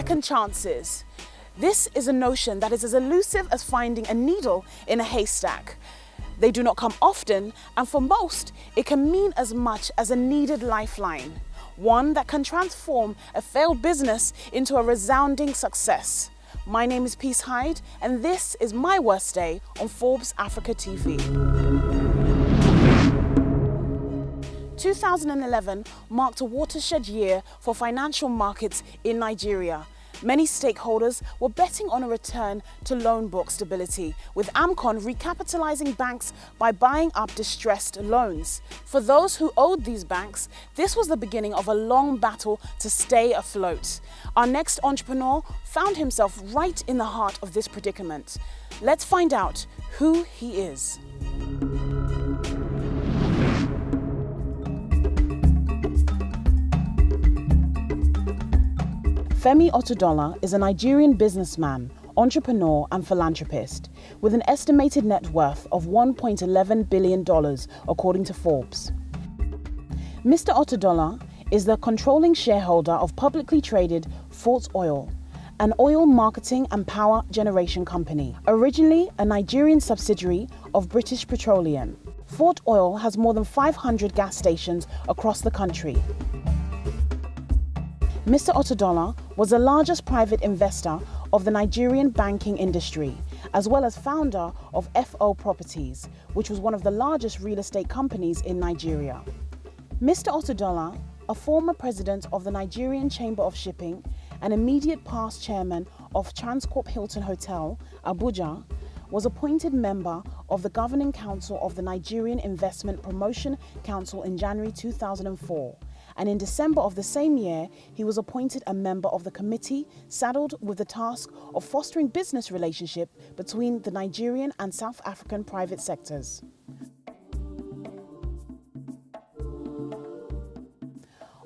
second chances. This is a notion that is as elusive as finding a needle in a haystack. They do not come often, and for most, it can mean as much as a needed lifeline, one that can transform a failed business into a resounding success. My name is Peace Hyde, and this is My Worst Day on Forbes Africa TV. 2011 marked a watershed year for financial markets in Nigeria. Many stakeholders were betting on a return to loan book stability, with AMCON recapitalizing banks by buying up distressed loans. For those who owed these banks, this was the beginning of a long battle to stay afloat. Our next entrepreneur found himself right in the heart of this predicament. Let's find out who he is. Femi Otedola is a Nigerian businessman, entrepreneur and philanthropist with an estimated net worth of $1.11 billion according to Forbes. Mr. Otedola is the controlling shareholder of publicly traded Forbes Oil, an oil marketing and power generation company, originally a Nigerian subsidiary of British Petroleum. Forbes Oil has more than 500 gas stations across the country. Mr. Otedola was the largest private investor of the Nigerian banking industry, as well as founder of FO Properties, which was one of the largest real estate companies in Nigeria. Mr. Otedola, a former president of the Nigerian Chamber of Shipping and immediate past chairman of Transcorp Hilton Hotel, Abuja, was appointed member of the Governing Council of the Nigerian Investment Promotion Council in January 2004. And in December of the same year, he was appointed a member of the committee saddled with the task of fostering business relationship between the Nigerian and South African private sectors.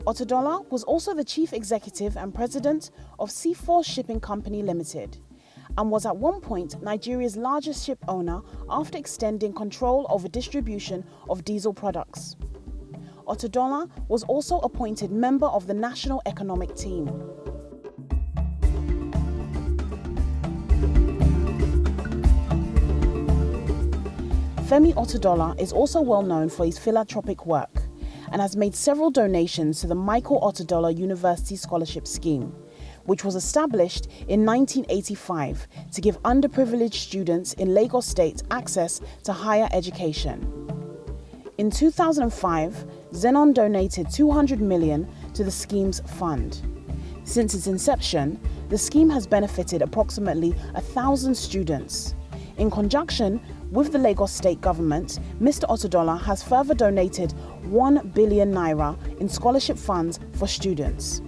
Otedola was also the chief executive and president of C4 Shipping Company Limited, and was at one point Nigeria's largest ship owner after extending control over distribution of diesel products. Otedola was also appointed member of the National Economic Team. Femi Otedola is also well known for his philanthropic work and has made several donations to the Michael Otedola University Scholarship Scheme, which was established in 1985 to give underprivileged students in Lagos State access to higher education. In 2005, Zenon donated 200 million to the scheme's fund. Since its inception, the scheme has benefited approximately 1,000 students. In conjunction with the Lagos State government, Mr. Otedola has further donated 1 billion naira in scholarship funds for students.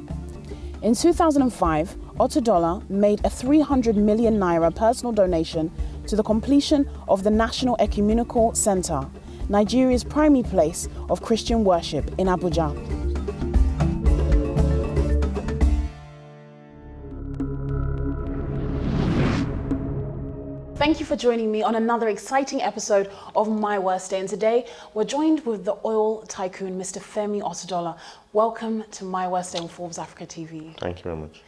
In 2005, Otedola made a 300 million naira personal donation to the completion of the National Ecumenical Center, Nigeria's primary place of Christian worship in Abuja. Thank you for joining me on another exciting episode of My Worst Day. And today we're joined with the oil tycoon, Mr. Femi Otedola. Welcome to My Worst Day on Forbes Africa TV. Thank you very much.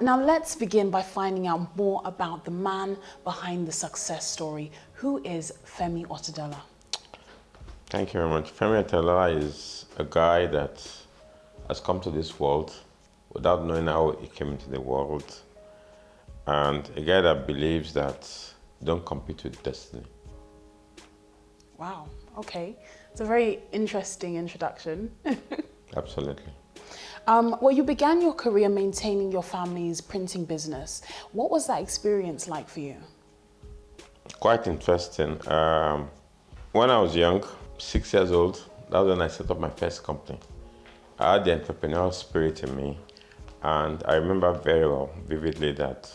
Now let's begin by finding out more about the man behind the success story. Who is Femi Otedola? Thank you very much. Femi Otedola is a guy that has come to this world without knowing how he came into the world, and a guy that believes that you don't compete with destiny. Wow, okay. It's a very interesting introduction. Absolutely. Well, you began your career maintaining your family's printing business. What was that experience like for you? Quite interesting. When I was young, 6 years old, that was when I set up my first company. I had the entrepreneurial spirit in me, and I remember very well, vividly, that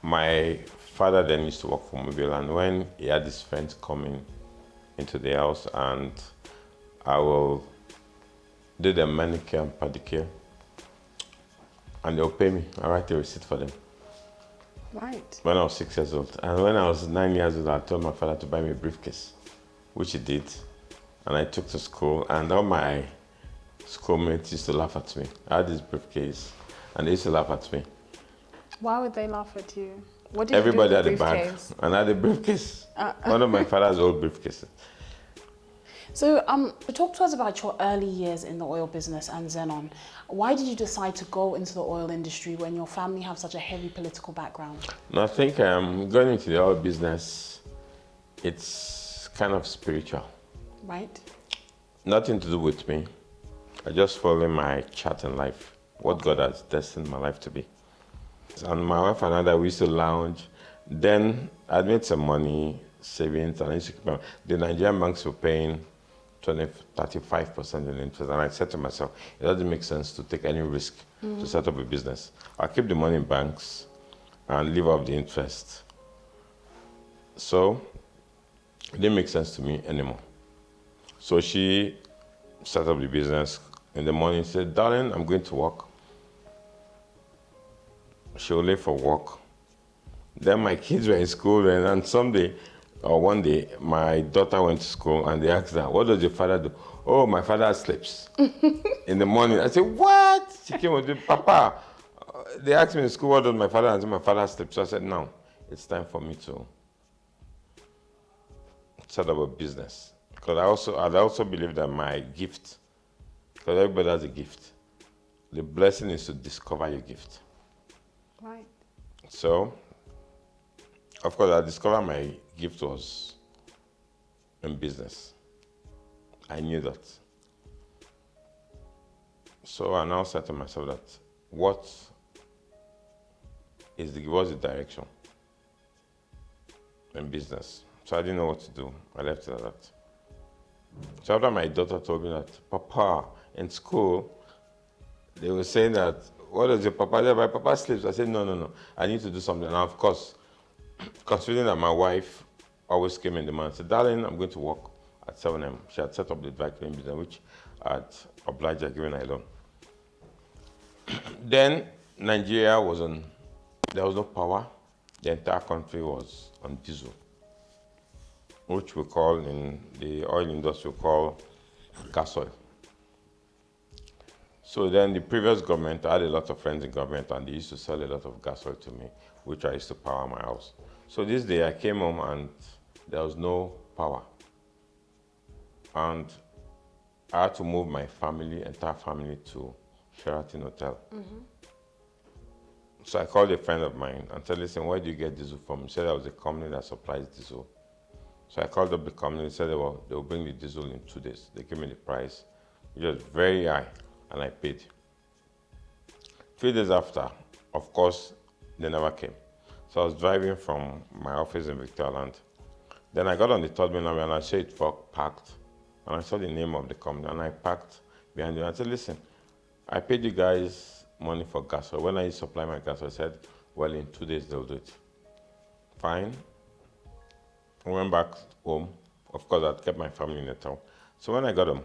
my father then used to work for Mogul, and when he had his friends coming into the house, and I will do the manicure and pedicure, and they'll pay me. I write a receipt for them. Right. When I was 6 years old. And when I was 9 years old, I told my father to buy me a briefcase, which he did. And I took to school, and all my schoolmates used to laugh at me. I had this briefcase, and they used to laugh at me. Why would they laugh at you? What did Everybody you had do a with the bag, briefcase? and I had a briefcase. One of my father's old briefcases. So talk to us about your early years in the oil business and Zenon. Why did you decide to go into the oil industry when your family have such a heavy political background? No, I think going into the oil business, it's kind of spiritual. Right? Nothing to do with me. I just follow my chart in life, what God has destined my life to be. And my wife and I, we used to lounge. Then I made some money, savings, and I used to keep the Nigerian banks were paying 35% in interest. And I said to myself, it doesn't make sense to take any risk to set up a business. I'll keep the money in banks and live off the interest. So it didn't make sense to me anymore. So she set up the business in the morning. She said, darling, I'm going to work. She will leave for work. Then my kids were in school, and someday, or one day, my daughter went to school, and they asked her, what does your father do? Oh, my father sleeps in the morning. I said, what? She came with me, Papa. They asked me in school, what does my father do? I said, my father sleeps. So I said, no, it's time for me to set up a business. Because I also believe that my gift, because everybody has a gift, the blessing is to discover your gift. Right. So, of course, I discovered my gift was in business. I knew that. So I now said to myself that what's the direction in business? So I didn't know what to do. I left it at that. So after my daughter told me that, Papa, in school, they were saying that, what does your papa do? My papa sleeps. I said, no. I need to do something. And of course, considering that my wife always came in the morning and said, darling, I'm going to work at 7 a.m. She had set up the dry cleaning business, which I had obliged her giving her a loan. Then Nigeria there was no power. The entire country was on diesel, which we call in the oil industry, we call gas oil. So then the previous government, I had a lot of friends in government, and they used to sell a lot of gas oil to me, which I used to power my house. So this day I came home and there was no power. And I had to move my entire family to Sheraton Hotel. So I called a friend of mine and said, listen, where do you get diesel from? He said there was a company that supplies diesel. So I called up the company and said, well, they will bring the diesel in 2 days. They gave me the price, which was very high, and I paid. 3 days after, of course, they never came. So I was driving from my office in Victoria Land. Then I got on the third mainland and I saw it parked. And I saw the name of the company and I parked behind it. And I said, listen, I paid you guys money for gas oil. When I supply my gas oil, I said, well, in 2 days they'll do it. Fine. I went back home. Of course, I'd kept my family in the town. So when I got home,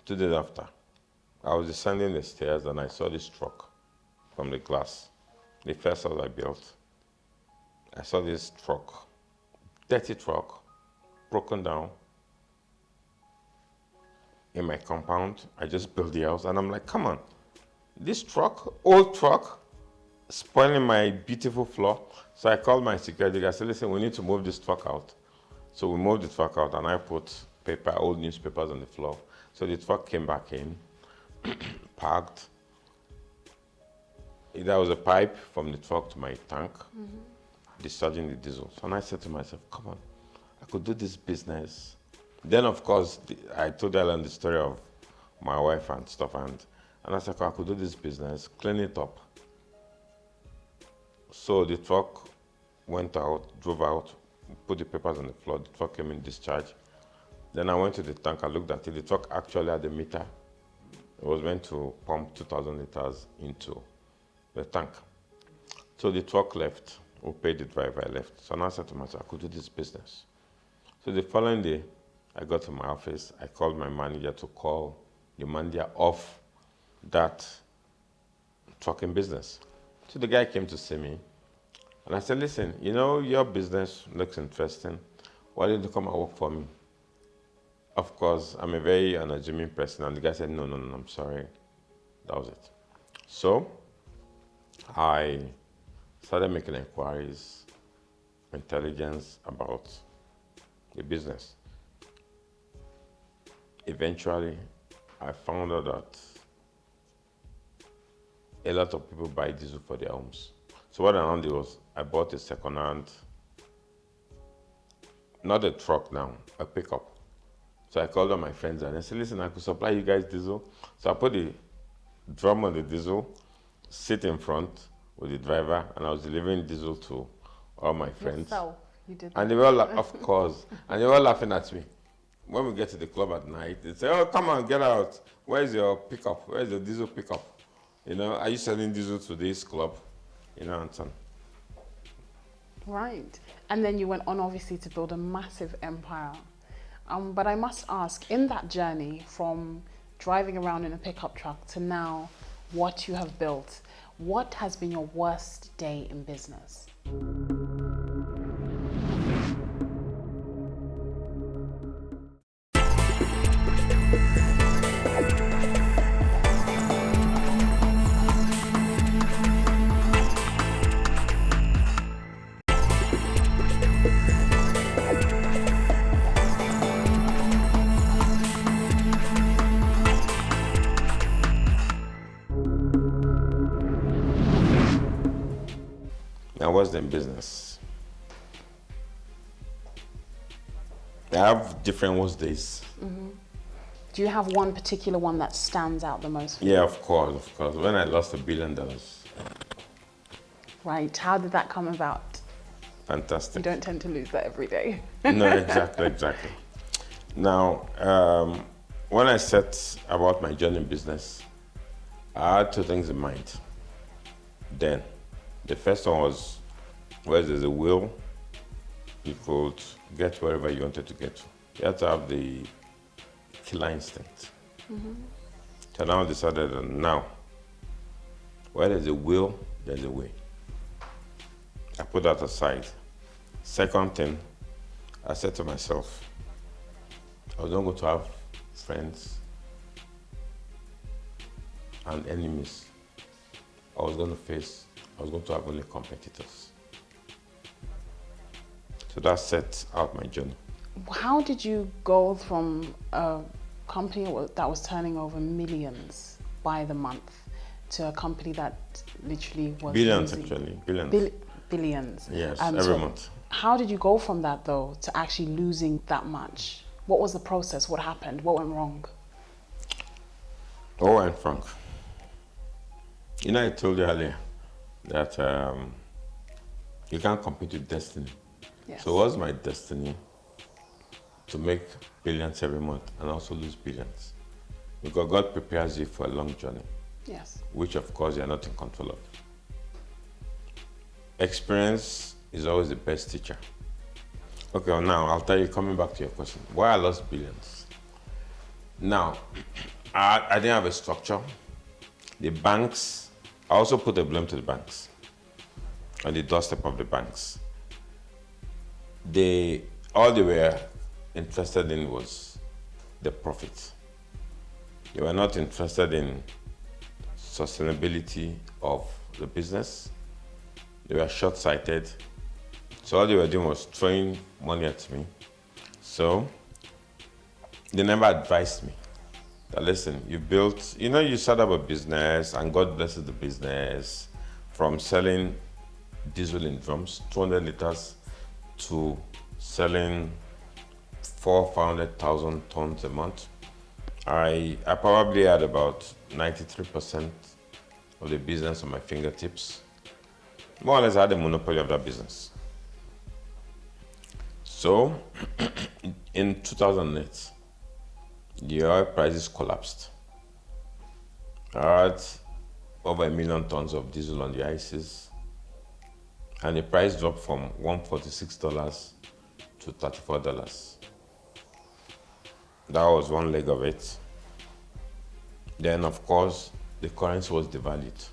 2 days after, I was descending the stairs and I saw this truck from the glass. The first house I built. I saw this truck, dirty truck, broken down in my compound. I just built the house and I'm like, come on, this truck, old truck, spoiling my beautiful floor. So I called my security guy. I said, listen, we need to move this truck out. So we moved the truck out and I put old newspapers on the floor. So the truck came back in, parked. There was a pipe from the truck to my tank, discharging the diesel. So I said to myself, come on, I could do this business. Then, of course, I told Ellen the story of my wife and stuff. And I said, I could do this business, clean it up. So the truck went out, drove out, put the papers on the floor. The truck came in discharge. Then I went to the tank, I looked at it. The truck actually had a meter. It was meant to pump 2,000 liters into the tank. So the truck left. We paid the driver, I left. So now I said to myself, I could do this business. So the following day, I got to my office. I called my manager to call the manager of that trucking business. So the guy came to see me. And I said, listen, you know, your business looks interesting. Why don't you come and work for me? Of course, I'm a very unassuming person. And the guy said, no, I'm sorry. That was it. So I started making inquiries, intelligence about the business. Eventually, I found out that a lot of people buy diesel for their homes. So what I now did was I bought a second-hand, not a truck now, a pickup. So I called on my friends and I said, listen, I could supply you guys diesel. So I put the drum on the diesel, sit in front with the driver, and I was delivering diesel to all my friends. Yourself, you did And that. they were all, of course, and they were all laughing at me. When we get to the club at night, they say, oh, come on, get out. Where's your pickup? Where's your diesel pickup? You know, are you selling diesel to this club? You know, and so on. Right. And then you went on, obviously, to build a massive empire. But I must ask, in that journey from driving around in a pickup truck to now what you have built, what has been your worst day in business? Now, what's the business? I have different worst days. Do you have one particular one that stands out the most for you? Yeah, of course, of course. When I lost $1 billion, Right. How did that come about? You fantastic. don't tend to lose that every day. No, exactly. Now, when I set about my journey in business, I had two things in mind. Then, the first one was, where there's a will, you could get wherever you wanted to get to. You have to have the killer instinct. So now I decided that now, where there's a will, there's a way. I put that aside. Second thing, I said to myself, I was not going to have friends and enemies. I was going to have only competitors. So that set out my journey. How did you go from a company that was turning over millions by the month to a company that literally was Billions, losing actually. Billions. billions? Yes, every month. How did you go from that, though, to actually losing that much? What was the process? What happened? What went wrong? Oh, and Frank. You know, I told you earlier that you can't compete with destiny. Yes. So what's my destiny? To make billions every month and also lose billions. Because God prepares you for a long journey, Yes. which of course you are not in control of. Experience is always the best teacher. Okay, well now I'll tell you, coming back to your question, why I lost billions. Now, I didn't have a structure. The banks, I also put the blame to the banks, on the doorstep of the banks. All they were interested in was the profit. They were not interested in sustainability of the business. They were short-sighted. So all they were doing was throwing money at me. So they never advised me that, listen, you start up a business and God blesses the business from selling diesel in drums, 200 liters, to selling 400,000 tons a month. I probably had about 93% of the business on my fingertips. More or less, I had a monopoly of that business. So, in 2008, the oil prices collapsed. I had over 1 million tons of diesel on the ICs, and the price dropped from $146 to $34. That was one leg of it. Then, of course, the currency was devalued.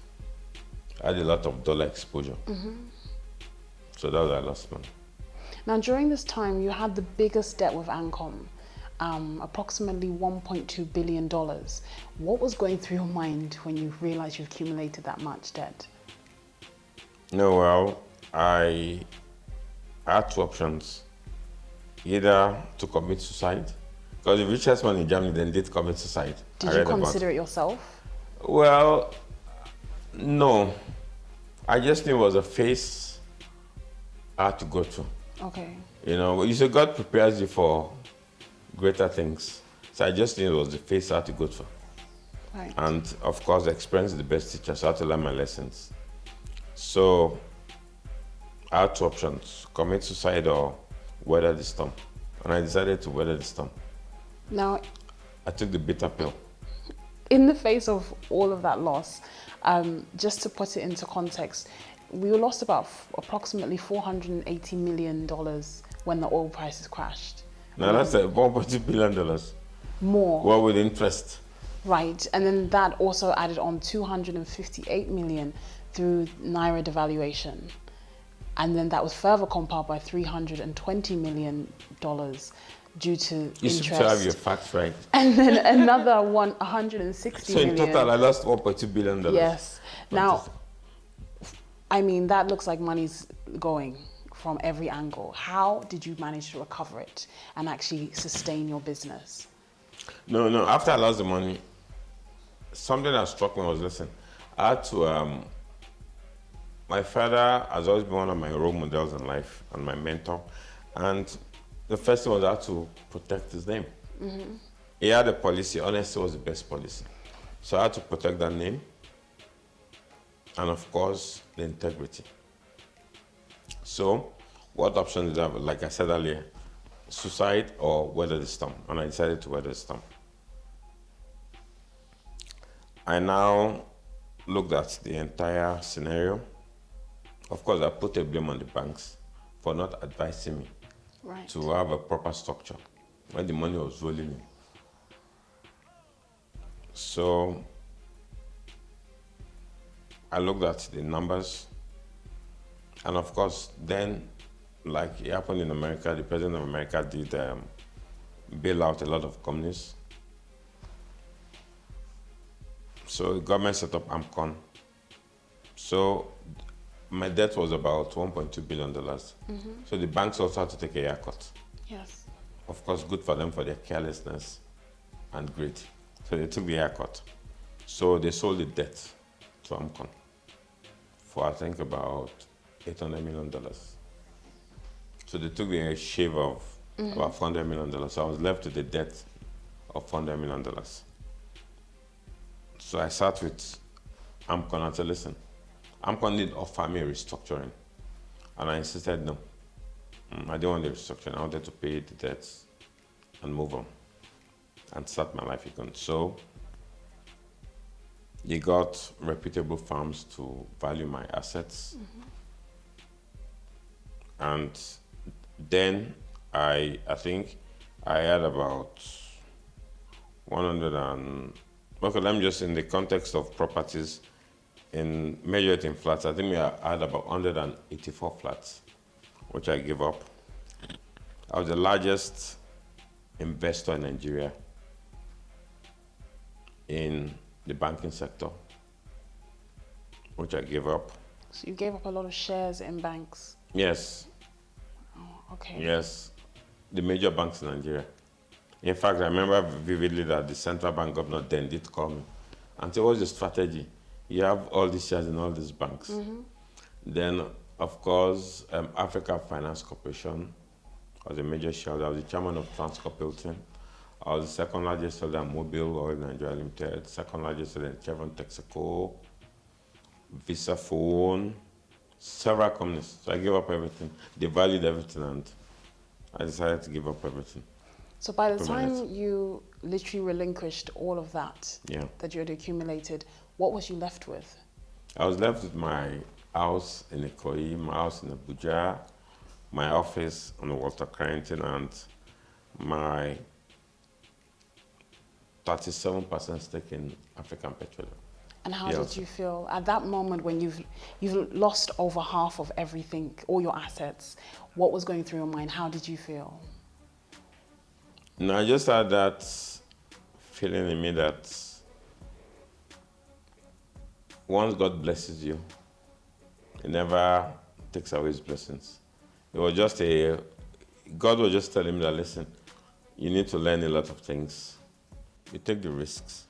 I had a lot of dollar exposure. So that was I lost money. Now, during this time, you had the biggest debt with Ancom. approximately $1.2 billion. What was going through your mind when you realized you've accumulated that much debt? No, well, I had two options. Either to commit suicide, because the richest man in Germany then did commit suicide. Did you consider it yourself? Well, no. I just knew it was a phase I had to go through. Okay. You know, you say God prepares you for greater things. So I just knew it was the phase I had to go through. Right. And of course, experience is the best teacher, so I had to learn my lessons. So I had two options, commit suicide or weather the storm. And I decided to weather the storm. Now, I took the bitter pill. in the face of all of that loss, just to put it into context, we lost about approximately $480 million when the oil prices crashed. Now that's $1.2 billion. More. Well, with interest. Right, and then that also added on 258 million through Naira devaluation. And then that was further compounded by $320 million due to You interest. seem to have your facts right. And then another 160 So million. in total, I lost $1.2 billion. Yes. Now, I mean, that looks like money's going from every angle. How did you manage to recover it and actually sustain your business? No. After I lost the money, something that struck me was, listen, I had to, my father has always been one of my role models in life and my mentor. And the first thing was I had to protect his name. Mm-hmm. He had a policy, honesty was the best policy. So I had to protect that name. And of course, the integrity. So, what options did I have? Like I said earlier, suicide or weather the storm. And I decided to weather the storm. I now looked at the entire scenario. Of course, I put a blame on the banks for not advising me to have a proper structure when the money was rolling in. So I looked at the numbers, and of course, then, like it happened in America, the president of America did bail out a lot of companies. So the government set up AMCON. So my debt was about $1.2 billion. Mm-hmm. So the banks also had to take a haircut. Yes. Of course, good for them for their carelessness and greed. So they took the haircut. So they sold the debt to AMCON for, I think, about $800 million. So they took the shave of about $400 million. So I was left with the debt of $400 million. So I sat with AMCON and said, listen, AMCON did offer me restructuring. And I insisted, no. I didn't want the restructuring. I wanted to pay the debts and move on and start my life again. So they got reputable firms to value my assets. And then I think I had about 100 and, okay, let me just, in the context of properties, in measure it in flats, I think we had about 184 flats, which I gave up. I was the largest investor in Nigeria in the banking sector, which I gave up. So you gave up a lot of shares in banks? Yes. Oh, okay. Yes, the major banks in Nigeria. In fact, I remember vividly that the central bank governor then did call me and say, what's the strategy? You have all these shares in all these banks. Then, of course, Africa Finance Corporation was a major shareholder. I was the chairman of Transcorp Hilton. I was the second largest shareholder in Mogul, Oil Nigeria Limited, second largest shareholder in Chevron Texaco, Visa Phone, several companies. So I gave up everything. They valued everything, and I decided to give up everything. So by the time you literally relinquished all of that that you had accumulated, what was you left with? I was left with my house in Ikoyi, my house in Abuja, my office on Walter Carrington, and my 37% stake in African Petroleum. And how did you feel at that moment when you've lost over half of everything, all your assets? What was going through your mind? How did you feel? No, I just had that feeling in me that once God blesses you, He never takes away His blessings. It was just God was just telling me that, listen, you need to learn a lot of things. You take the risks.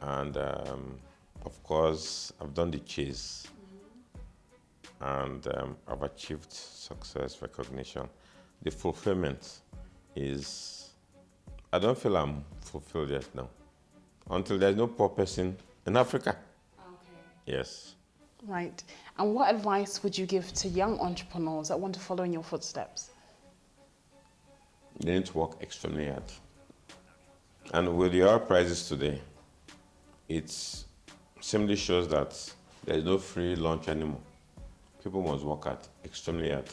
And of course, I've done the chase. And I've achieved success, recognition. The fulfillment is, I don't feel I'm fulfilled yet now. Until there's no poor person in Africa. Okay. Yes. Right. And what advice would you give to young entrepreneurs that want to follow in your footsteps? They need to work extremely hard. And with the oil prices today, it simply shows that there is no free lunch anymore. People must work hard, extremely hard,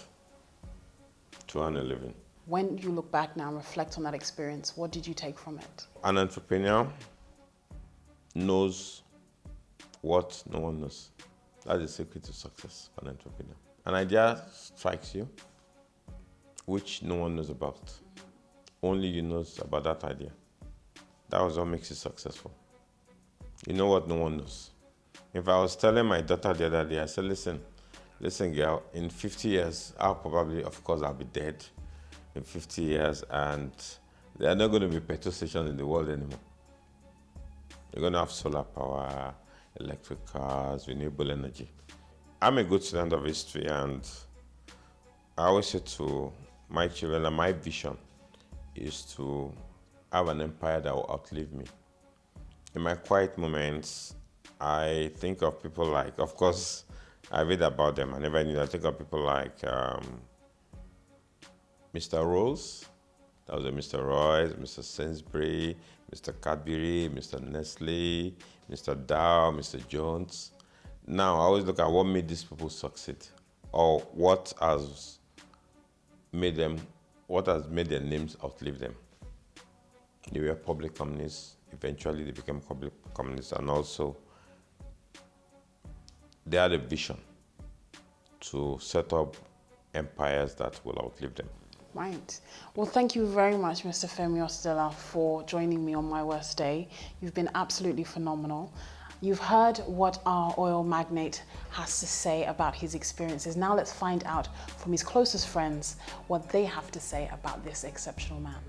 to earn a living. When you look back now and reflect on that experience, what did you take from it? An entrepreneur knows what no one knows. That's the secret to success for an entrepreneur. An idea strikes you, which no one knows about. Only you know about that idea. That was what makes it successful. You know what no one knows. If I was telling my daughter the other day, I said, listen girl, in 50 years, I'll be dead in 50 years, and there are not going to be petrol stations in the world anymore. You're going to have solar power, electric cars, renewable energy. I'm a good student of history, and I always say to my children that my vision is to have an empire that will outlive me. In my quiet moments, I think of people like, of course, I read about them. I never knew. I think of people like Mr. Rolls. That was a Mr. Royce, Mr. Sainsbury, Mr. Cadbury, Mr. Nestle, Mr. Dow, Mr. Jones. Now, I always look at what made these people succeed, or what has made their names outlive them. They were public companies. Eventually, they became public companies, and also they had a vision to set up empires that will outlive them. Right. Well, thank you very much, Mr. Femi Otedola, for joining me on my worst day. You've been absolutely phenomenal. You've heard what our oil magnate has to say about his experiences. Now let's find out from his closest friends what they have to say about this exceptional man.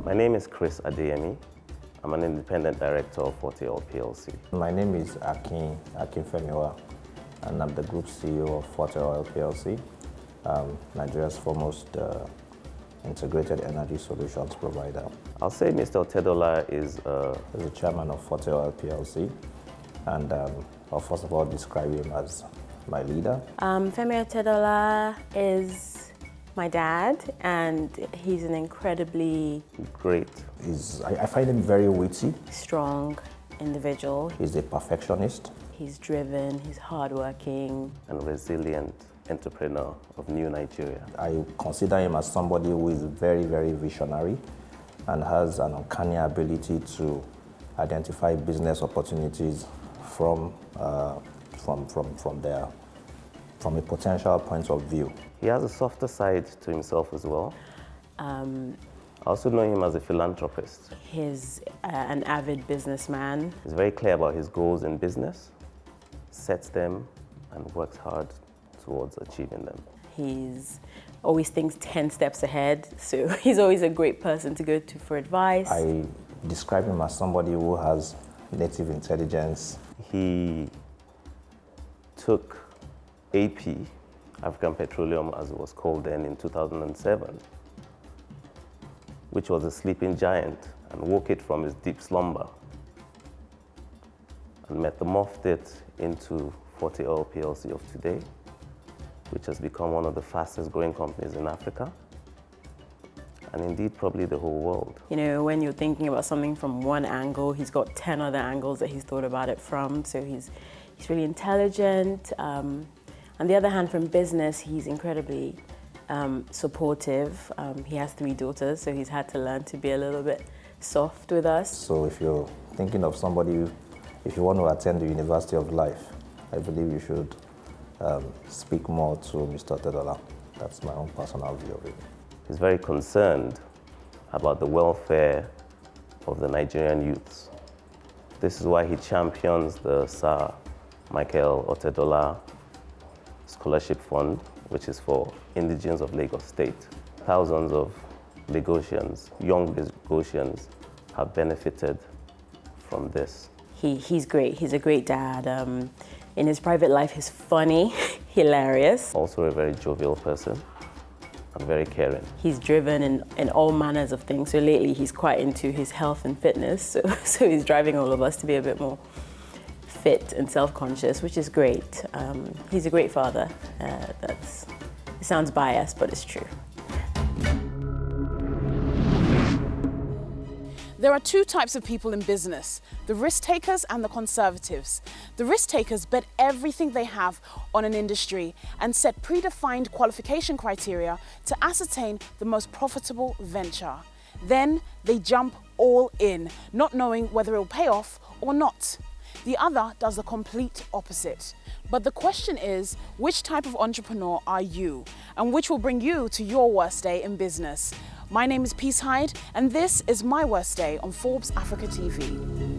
My name is Chris Adeyemi. I'm an independent director of Forte Oil PLC. My name is Akin Femiwa, and I'm the group CEO of Forte Oil PLC, Nigeria's foremost integrated energy solutions provider. I'll say Mr. Otedola is the chairman of Forte Oil PLC, and I'll first of all describe him as my leader. Femi Otedola is my dad, and he's an incredibly great. I find him very witty. Strong individual. He's a perfectionist. He's driven, he's hardworking. And resilient entrepreneur of New Nigeria. I consider him as somebody who is very, very visionary and has an uncanny ability to identify business opportunities from a potential point of view. He has a softer side to himself as well. I also know him as a philanthropist. He's an avid businessman. He's very clear about his goals in business, sets them, and works hard towards achieving them. He's always thinks 10 steps ahead, so he's always a great person to go to for advice. I describe him as somebody who has native intelligence. He took AP, African Petroleum as it was called then, in 2007, which was a sleeping giant, and woke it from its deep slumber and metamorphed it into Forte Oil PLC of today, which has become one of the fastest growing companies in Africa, and indeed probably the whole world. You know, when you're thinking about something from one angle, he's got 10 other angles that he's thought about it from, so he's really intelligent. On the other hand, from business, he's incredibly supportive. He has 3 daughters, so he's had to learn to be a little bit soft with us. So if you're thinking of somebody, if you want to attend the University of Life, I believe you should speak more to Mr. Otedola. That's my own personal view of it. He's very concerned about the welfare of the Nigerian youths. This is why he champions the Sir Michael Otedola Scholarship Fund, which is for indigenes of Lagos State. Thousands of Lagosians, young Lagosians, have benefited from this. He's great. He's a great dad. In his private life, he's funny, hilarious. Also a very jovial person and very caring. He's driven in all manners of things. So lately, he's quite into his health and fitness. So he's driving all of us to be a bit more fit and self-conscious, which is great. He's a great father. It sounds biased, but it's true. There are two types of people in business, the risk takers and the conservatives. The risk takers bet everything they have on an industry and set predefined qualification criteria to ascertain the most profitable venture. Then they jump all in, not knowing whether it will pay off or not. The other does the complete opposite. But the question is, which type of entrepreneur are you? And which will bring you to your worst day in business? My name is Peace Hyde, and this is my worst day on Forbes Africa TV.